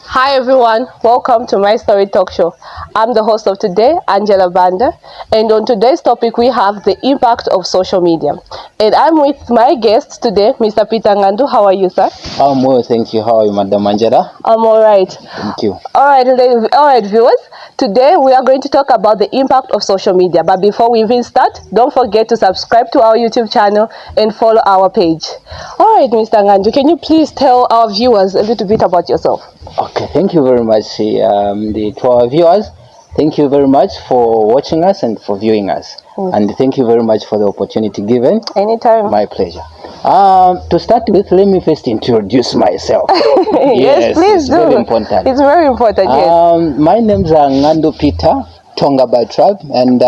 Hi everyone, welcome to My Story Talk Show. I'm the host of today, Angela Banda, and on today's topic we have the impact of social media. And I'm with my guest today, Mr. Peter Ngandu. How are you, sir? I'm well, thank you. How are you, Madam Angela? I'm all right. Thank you. All right, viewers. Today we are going to talk about the impact of social media. But before we even start, don't forget to subscribe to our YouTube channel and follow our page. All right, Mr. Ngandu, can you please tell our viewers a little bit about yourself? Okay, thank you very much to our viewers. Thank you very much for watching us and for viewing us. And thank you very much for the opportunity given. Anytime. My pleasure. To start with, let me first introduce myself. Yes, please do. It's very important. It's very important, yes. My name is Ngandu Peter, Tonga by tribe, and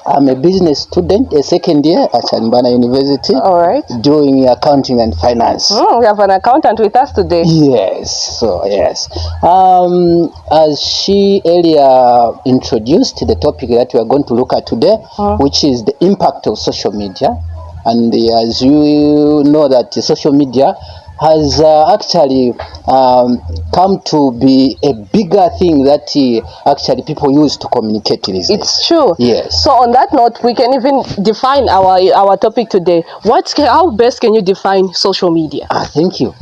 I'm a business student, a second year at Chanbana University. All right. Doing accounting and finance. We have an accountant with us today. Yes, so yes. As she earlier introduced the topic that we are going to look at today, which is the impact of social media. And as you know that social media has actually come to be a bigger thing that actually people use to communicate these days. It's true. Yes. So on that note, we can even define our topic today. How best can you define social media? Thank you.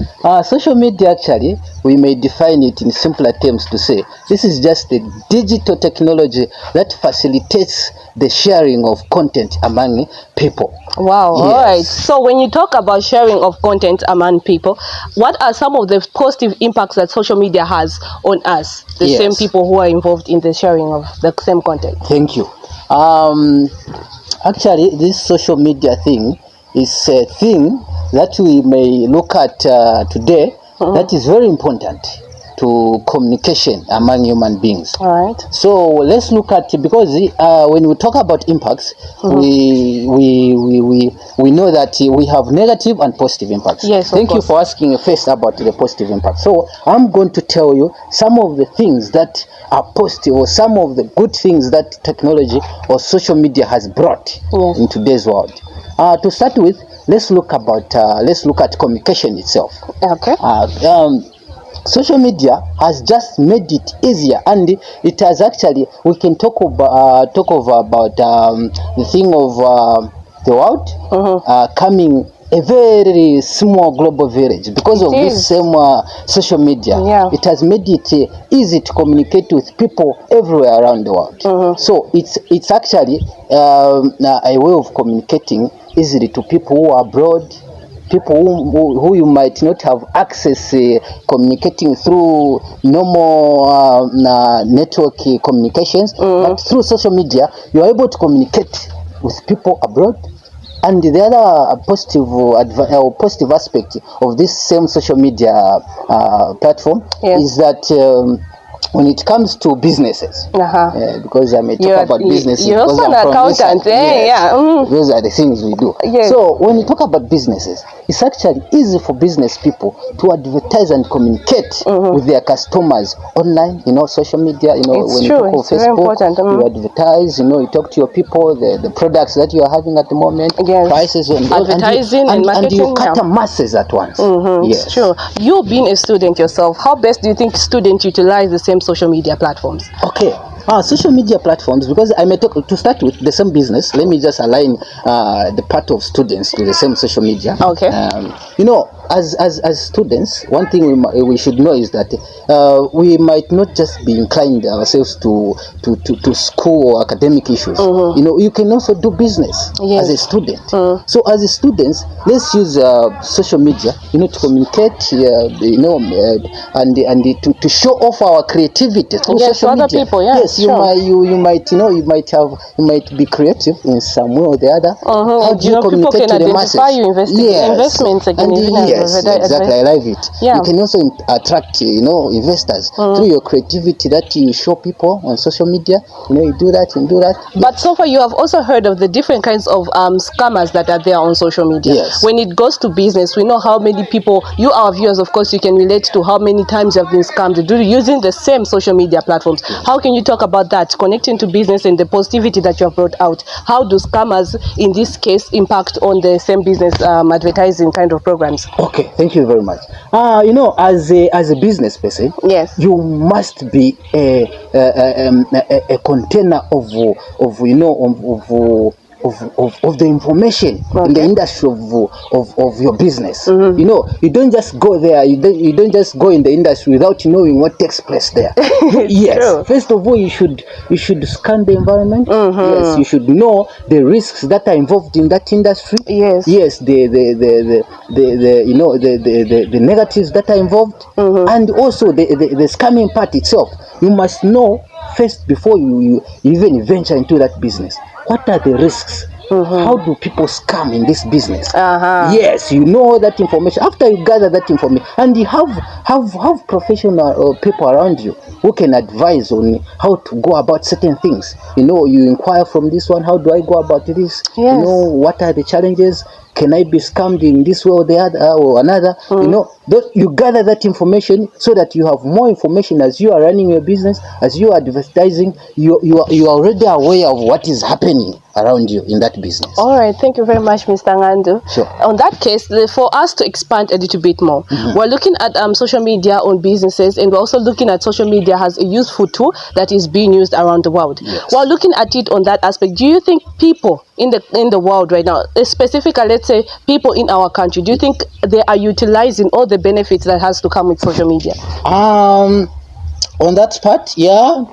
Social media, actually, we may define it in simpler terms to say this is just the digital technology that facilitates the sharing of content among people. Wow. Yes. All right. So when you talk about sharing of content among people, what are some of the positive impacts that social media has on us, the same people who are involved in the sharing of the same content? Thank you. Actually, this social media thing is a thing that we may look at today that is very important to communication among human beings. All right. So let's look at, because when we talk about impacts, we know that we have negative and positive impacts. Yes, Thank you for asking first about the positive impact. So I'm going to tell you some of the things that are positive, or some of the good things that technology or social media has brought in today's world. To start with, let's look at communication itself. Okay. Social media has just made it easier, and it has actually, we can talk about the thing of the world coming a very small global village because of this same social media. It has made it easy to communicate with people everywhere around the world. So it's actually a way of communicating easily to people who are abroad, people who you might not have access communicating through normal network communications, but through social media you are able to communicate with people abroad. And the other positive aspect of this same social media platform is that when it comes to businesses, because I may talk about businesses. You're also an accountant, Those are the things we do. So when you talk about businesses, it's actually easy for business people to advertise and communicate with their customers online, social media, when you talk of Facebook, you advertise, you talk to your people, the products that you are having at the moment, prices, and advertising and marketing. And you cut masses at once. Yes. It's true. You being a student yourself, how best do you think students utilize the same social media platforms? Okay. Social media platforms, because I may talk to start with the same business. Let me just align the part of students to the same social media. Okay. As students, one thing we should know is that we might not just be inclined ourselves to school or academic issues. You can also do business as a student. So as a students, let's use social media, to communicate, and to show off our creativity through social media. Other people, yes, you might be creative in some way or the other. How do you communicate to the masses? Investments again. Exactly. I love it. You can also attract, investors through your creativity that you show people on social media. You do that and do that. But so far, you have also heard of the different kinds of scammers that are there on social media. Yes. When it goes to business, we know how many people, you, our viewers, of course, you can relate to how many times you have been scammed using the same social media platforms. How can you talk about that, connecting to business and the positivity that you have brought out? How do scammers, in this case, impact on the same business advertising kind of programs? Okay, thank you very much. You know, as a business person, Yes. you must be a container of you know of the information in the industry of your business. You know, you don't just go there. You don't just go in the industry without knowing what takes place there. Yes. True. First of all, you should scan the environment. Yes, you should know the risks that are involved in that industry. Yes. Yes, the you know the negatives that are involved, and also the scamming part itself. You must know first before you even venture into that business. What are the risks? How do people scam in this business? Yes, you know that information. After you gather that information, and you have professional people around you who can advise on how to go about certain things. You know, you inquire from this one, how do I go about this? Yes. You know, what are the challenges? Can I be scammed in this way or the other or another? You know, you gather that information so that you have more information as you are running your business, as you are advertising. You are already aware of what is happening around you in that business. All right, thank you very much, Mr. Ngandu. Sure. On that case, for us to expand a little bit more, we're looking at social media on businesses, and we're also looking at social media as a useful tool that is being used around the world. Yes. While looking at it on that aspect, do you think people in the world right now, specifically, let's say people in our country, do you think they are utilizing all the benefits that has to come with social media? On that part, yeah.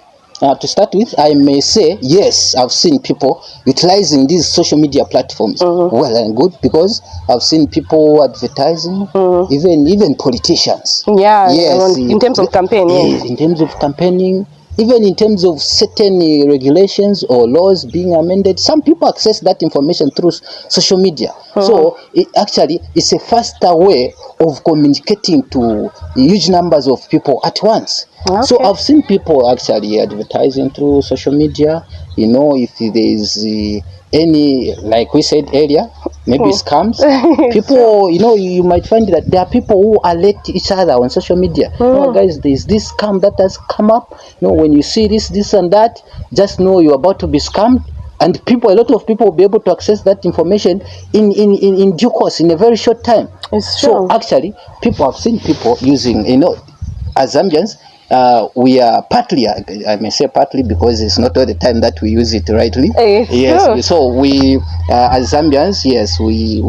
To start with, I may say yes. I've seen people utilizing these social media platforms well and good, because I've seen people advertising, even politicians. Yeah. Yes. In terms of campaigning. Yes, in terms of campaigning. Even in terms of certain regulations or laws being amended, some people access that information through social media. So it's a faster way of communicating to huge numbers of people at once. Okay. So I've seen people actually advertising through social media. You know, if there is any, like we said earlier, maybe scams. People, you know, you might find that there are people who alert each other on social media. Oh, guys, there's this scam that has come up. You know, when you see this and that, just know you're about to be scammed. And a lot of people will be able to access that information in due course, in a very short time. It's true. So actually, I've seen people using, you know, as Zambians, we are partly, I may say partly, because it's not all the time that we use it rightly. It's true. So we, as Zambians, yes, we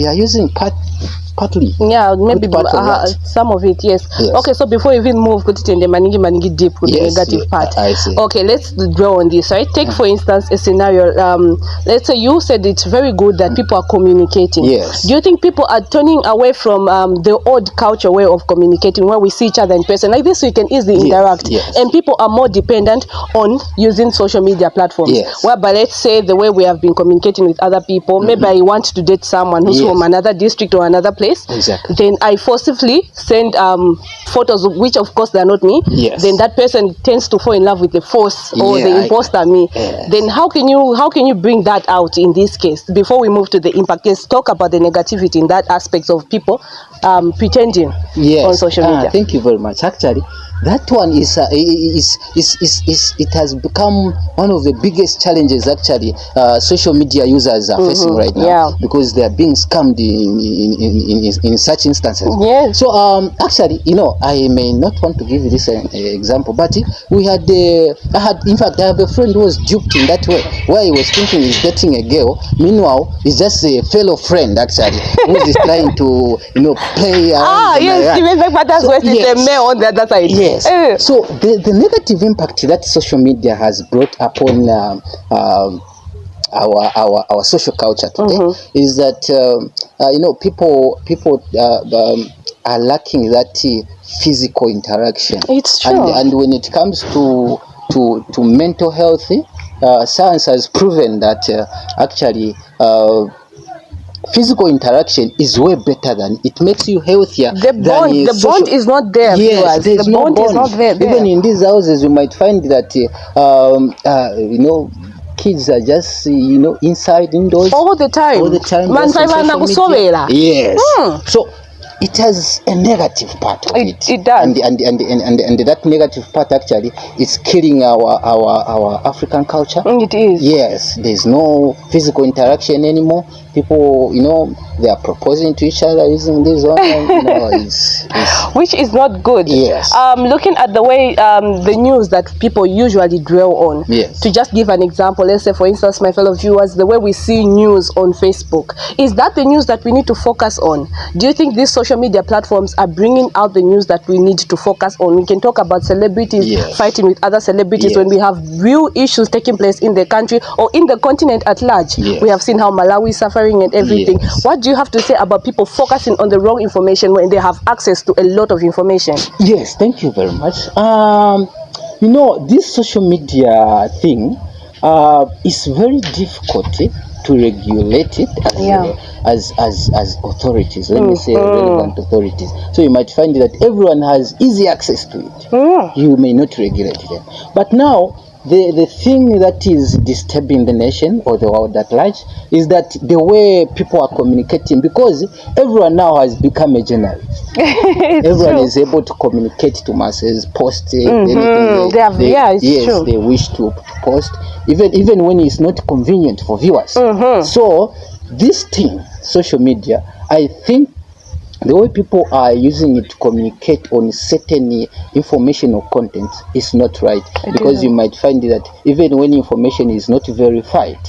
are using partly. Yeah, maybe part of some of it, yes. Okay, so before we even move, put it in the manigi deep with the negative part. I see. Okay, let's draw on this, right? Take, for instance, a scenario. Let's say you said it's very good that people are communicating. Yes. Do you think people are turning away from the old culture way of communicating, where we see each other in person? Like this, we can easily interact. Yes. And people are more dependent on using social media platforms. Yes. Whereby, let's say, the way we have been communicating with other people, maybe I want to date someone who's from another district or another place. Exactly. Then I forcibly send photos, which of course they're not me. Yes. Then that person tends to fall in love with the force or the imposter me. Yes. Then how can you bring that out in this case? Before we move to the impact, let's talk about the negativity in that aspect of people pretending on social media. Thank you very much. Actually, that one is it has become one of the biggest challenges actually social media users are facing right now, because they are being scammed in such instances. Yes. So actually, you know, I may not want to give you this example, but we had in fact I have a friend who was duped in that way, where he was thinking he's dating a girl, meanwhile he's just a fellow friend actually who is trying to, you know, play around. Yes, even like that's where it's a male on the other side. Yes. So the negative impact that social media has brought upon our social culture today is that you know, people are lacking that physical interaction. It's true. And when it comes to mental health, science has proven that actually physical interaction is way better than it makes you healthier. The bond is not there. Yes, there's the no bond is not there. Even in these houses, you might find that kids are just inside indoors all the time. Man, just on social media. Yes. So it has a negative part of it. It does. And that negative part actually is killing our African culture. It is. Yes, there's no physical interaction anymore. People, they are proposing to each other using this online. Which is not good. Yes. Looking at the way the news that people usually dwell on. Yes. To just give an example, let's say for instance, my fellow viewers, the way we see news on Facebook, is that the news that we need to focus on? Do you think these social media platforms are bringing out the news that we need to focus on? We can talk about celebrities fighting with other celebrities when we have real issues taking place in the country or in the continent at large. We have seen how Malawi is suffering and everything. What do you have to say about people focusing on the wrong information when they have access to a lot of information? Yes, thank you very much. This social media thing is very difficult to regulate it as authorities. Let me say relevant authorities. So you might find that everyone has easy access to it. You may not regulate them. But now the thing that is disturbing the nation or the world at large is that the way people are communicating, because everyone now has become a journalist. Everyone is able to communicate to masses, post anything they wish to post, even when it's not convenient for viewers. So this thing, social media, I think the way people are using it to communicate on certain information or content is not right, because you might find that even when information is not verified,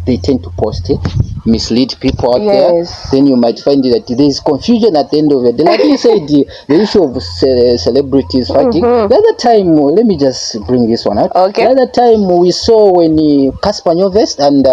they tend to post it, mislead people out there. Then you might find that there is confusion at the end of it. Like you said, the issue of celebrities fighting. The other time, let me just bring this one out. The other time we saw when Cassper Nyovest and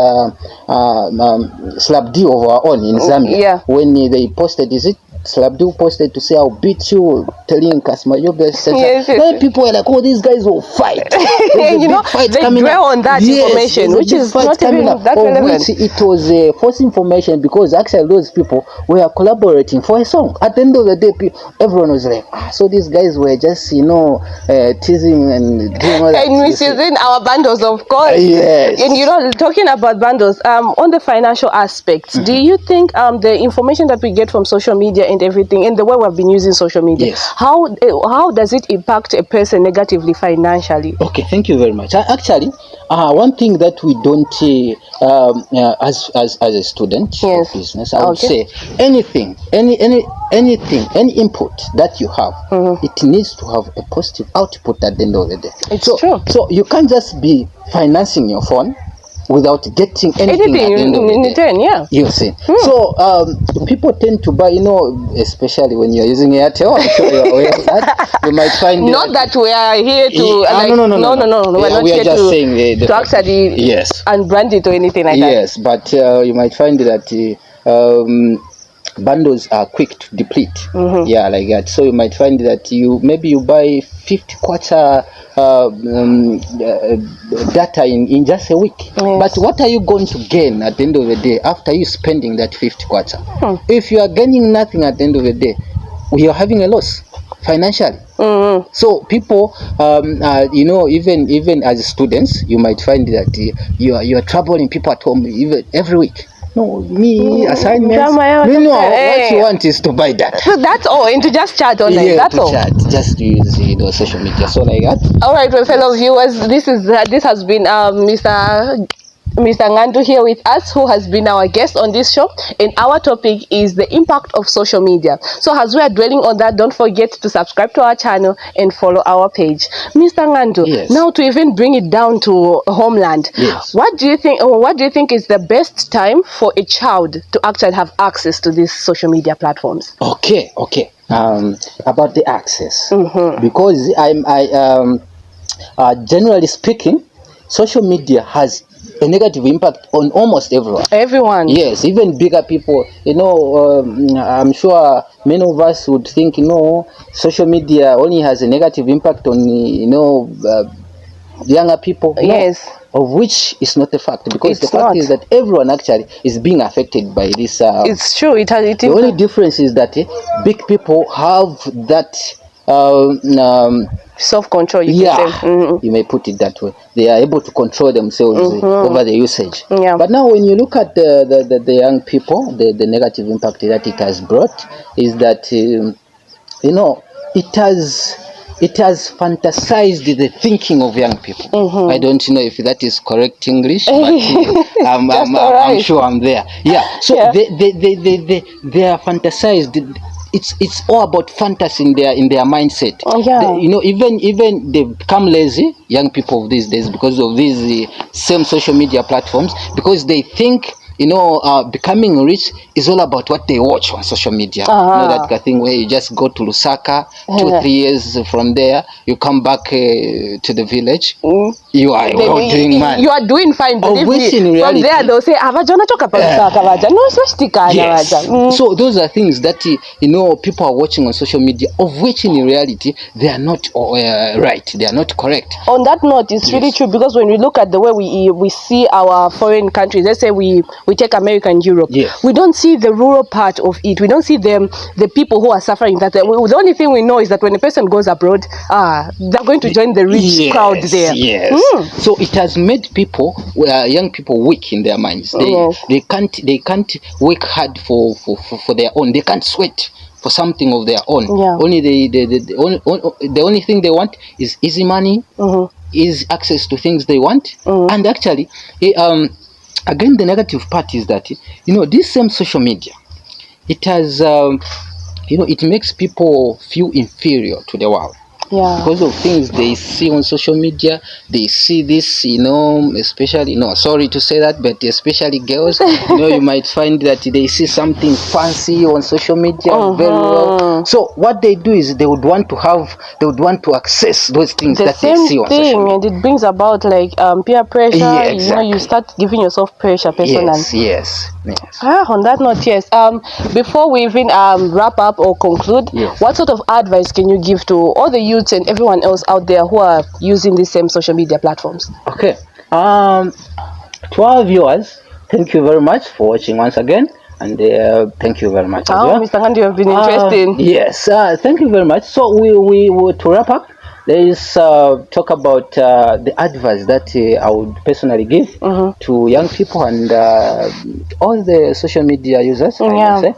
Slabdi of our own in Zambia, when they posted, is it Slabdi posted to say I'll beat you, telling Cassper Nyovest. Then people were like, oh, these guys will fight. They dwell on that information, which is not even that relevant. It was false information, because actually those people were collaborating for a song. At the end of the day, everyone was like, so these guys were just teasing and doing all that. And misusing our bundles, of course. And talking about bundles, on the financial aspect, do you think the information that we get from social media and everything, and the way we've been using social media, how does it impact a person negatively financially? Okay, thank you very much. Actually, one thing that we don't as a student of business, I would say anything, any input that you have, it needs to have a positive output at the end of the day. It's true. So you can't just be financing your phone without getting anything at the end of the day. Return, You see. So people tend to buy, especially when you're using Airtel. I'm sure you're aware of that. You might find not that we are here to no. We're not we here are just to, saying to actually unbrand it or anything like that. Yes, but you might find that bundles are quick to deplete. Like that. So you might find that you buy 50 quarter data in just a week. But what are you going to gain at the end of the day after you spending that 50 quarter? If you are gaining nothing at the end of the day, you are having a loss financially. So people, even as students, you might find that you are troubling people at home every week. No, me assignments. What you want is to buy that. So that's all, and to just chat online. That's all. Chat, just to use social media, so like that. All right, my fellow viewers, this has been Mr. Ngandu here with us, who has been our guest on this show, and our topic is the impact of social media. So as we are dwelling on that, don't forget to subscribe to our channel and follow our page. Mr. Ngandu, now to even bring it down to homeland, what do you think is the best time for a child to actually have access to these social media platforms? Okay. About the access, because generally speaking, social media has a negative impact on almost everyone. Yes, even bigger people. I'm sure many of us would think, social media only has a negative impact on, younger people. of which is not a fact, because It's the fact not. is that everyone actually is being affected by this. It's true. The only difference is that big people have that self-control. You yeah, can say. you may put it that way. They are able to control themselves over the usage. Yeah. But now when you look at the young people, the negative impact that it has brought is that it has fantasized the thinking of young people. I don't know if that is correct English, but I'm sure I'm there. Yeah. So they are fantasized. It's all about fantasy in their mindset. Even they become lazy, young people of these days, because of these same social media platforms, because they think becoming rich is all about what they watch on social media. That kind of thing where you just go to Lusaka, 2-3 years from there, you come back to the village, you are doing man. You are doing fine, believe me. From there they'll say, yes. So those are things that people are watching on social media, of which in reality they are not right, they are not correct. On that note, it's really true, because when we look at the way we see our foreign countries, let's say we take America and Europe, we don't see the rural part of it. We don't see the people who are suffering. That the only thing we know is that when a person goes abroad, they're going to join the rich crowd there. Yes. So it has made people, young people, weak in their minds. They can't work hard for their own. They can't sweat for something of their own. Only the only thing they want is easy money, is access to things they want, and actually, again, the negative part is that this same social media, it has it makes people feel inferior to the world. Because of things they see on social media. They see this, especially, sorry to say that, but especially girls, you might find that they see something fancy on social media very well. So what they do is they would want to access those things that they see on social media. And it brings about like peer pressure. Yeah, exactly. You start giving yourself pressure personally. Yes. On that note, yes. Before we even wrap up or conclude, what sort of advice can you give to all the youths and everyone else out there who are using these same social media platforms? Okay. To our viewers, thank you very much for watching once again, and thank you very much as well. Mr. Gandhi, you have been interesting. Yes, thank you very much. So we to wrap up, let's talk about the advice that I would personally give to young people and all the social media users. I would say.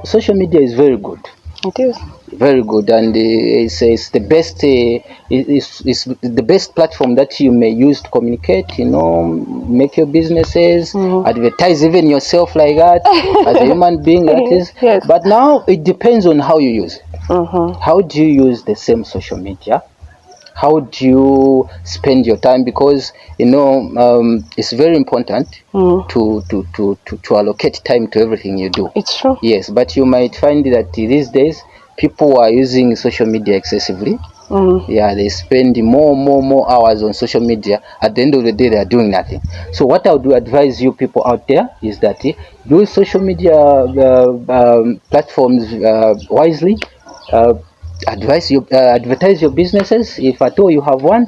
Social media is very good. It is very good, and it's the best. It's the best platform that you may use to communicate. Make your businesses, advertise even yourself like that as a human being. That is. Yes. But now it depends on how you use it. How do you use the same social media? How do you spend your time? Because it's very important to allocate time to everything you do. It's true. Yes, but you might find that these days people are using social media excessively. They spend more hours on social media. At the end of the day, they are doing nothing. So what I would advise you people out there is that use social media platforms wisely. Advertise your businesses if at all you have one,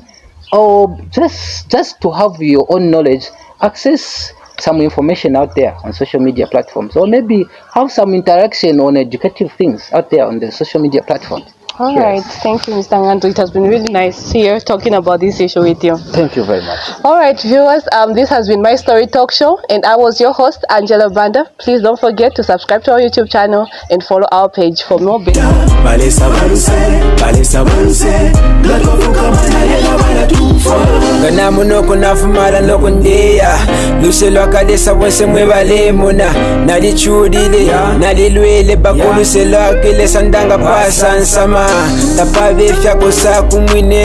or just to have your own knowledge, access some information out there on social media platforms, or maybe have some interaction on educative things out there on the social media platforms. All right. Thank you, Mr. Nganto. It has been really nice here talking about this issue with you. Thank you very much. All right, viewers. This has been My Story Talk Show, and I was your host, Angela Banda. Please don't forget to subscribe to our YouTube channel and follow our page for more videos. Tapave fya kosa kumwine